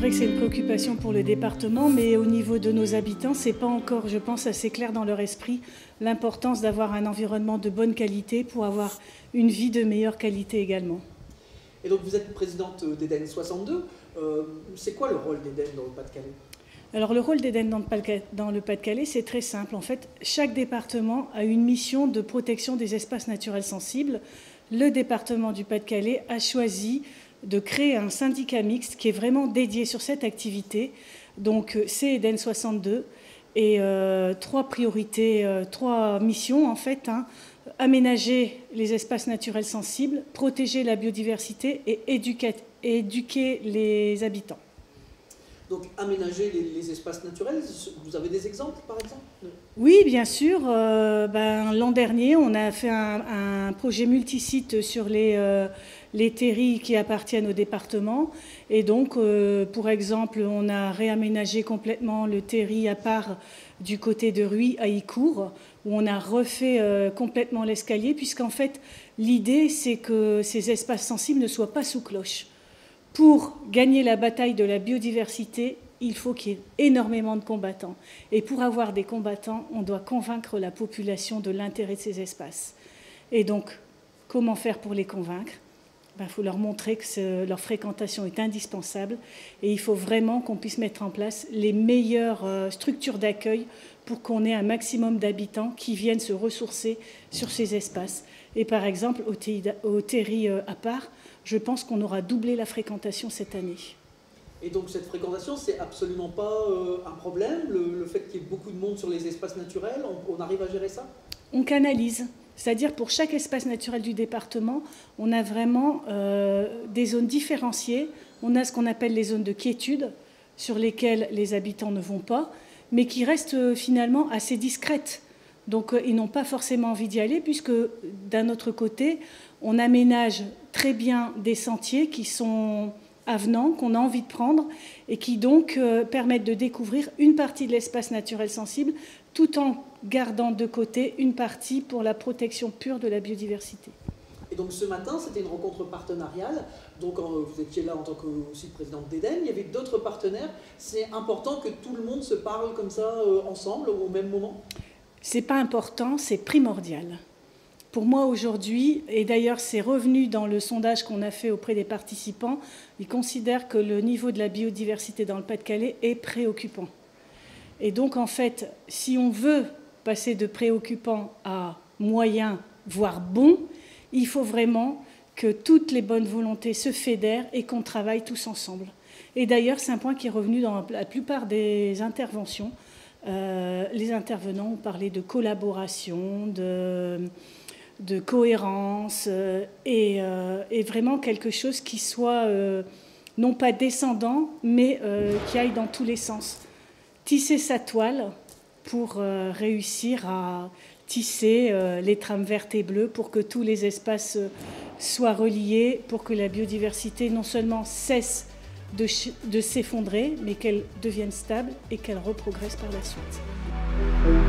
vrai que c'est une préoccupation pour le département, mais au niveau de nos habitants, c'est pas encore, je pense, assez clair dans leur esprit l'importance d'avoir un environnement de bonne qualité pour avoir une vie de meilleure qualité également. Et donc vous êtes présidente d'Eden 62. C'est quoi le rôle d'Eden dans le Pas-de-Calais ? Alors le rôle d'Eden dans le Pas-de-Calais, c'est très simple. En fait, chaque département a une mission de protection des espaces naturels sensibles. Le département du Pas-de-Calais a choisi de créer un syndicat mixte qui est vraiment dédié sur cette activité. Donc c'est Eden 62 et trois priorités, trois missions en fait. Aménager les espaces naturels sensibles, protéger la biodiversité et éduquer les habitants. Donc aménager les espaces naturels, vous avez des exemples par exemple ? Oui, bien sûr. L'an dernier, on a fait un projet multisite sur les terris qui appartiennent au département. Et donc, pour exemple, on a réaménagé complètement le terri à part du côté de Ruy à Icourt, où on a refait complètement l'escalier, puisqu'en fait, l'idée, c'est que ces espaces sensibles ne soient pas sous cloche. Pour gagner la bataille de la biodiversité, il faut qu'il y ait énormément de combattants. Et pour avoir des combattants, on doit convaincre la population de l'intérêt de ces espaces. Et donc, comment faire pour les convaincre ? Il faut leur montrer que leur fréquentation est indispensable et il faut vraiment qu'on puisse mettre en place les meilleures structures d'accueil pour qu'on ait un maximum d'habitants qui viennent se ressourcer sur ces espaces. Et par exemple, au terri à part, je pense qu'on aura doublé la fréquentation cette année. Et donc cette fréquentation, c'est absolument pas un problème, le fait qu'il y ait beaucoup de monde sur les espaces naturels, on arrive à gérer ça ? On canalise. C'est-à-dire pour chaque espace naturel du département, on a vraiment des zones différenciées. On a ce qu'on appelle les zones de quiétude, sur lesquelles les habitants ne vont pas, mais qui restent finalement assez discrètes. Donc ils n'ont pas forcément envie d'y aller, puisque d'un autre côté, on aménage très bien des sentiers qui sont avenants, qu'on a envie de prendre, et qui donc permettent de découvrir une partie de l'espace naturel sensible, tout en gardant de côté une partie pour la protection pure de la biodiversité. Et donc ce matin, c'était une rencontre partenariale, donc vous étiez là en tant que aussi présidente d'Eden, il y avait d'autres partenaires. C'est important que tout le monde se parle comme ça ensemble au même moment ? C'est pas important, c'est primordial. Pour moi aujourd'hui, et d'ailleurs c'est revenu dans le sondage qu'on a fait auprès des participants, ils considèrent que le niveau de la biodiversité dans le Pas-de-Calais est préoccupant. Et donc en fait, si on veut passer de préoccupant à moyen, voire bon, il faut vraiment que toutes les bonnes volontés se fédèrent et qu'on travaille tous ensemble. Et d'ailleurs, c'est un point qui est revenu dans la plupart des interventions. Les intervenants ont parlé de collaboration, de cohérence et vraiment quelque chose qui soit non pas descendant, mais qui aille dans tous les sens. Tisser sa toile pour réussir à tisser les trames vertes et bleues pour que tous les espaces soient reliés, pour que la biodiversité non seulement cesse de s'effondrer, mais qu'elle devienne stable et qu'elle reprogresse par la suite.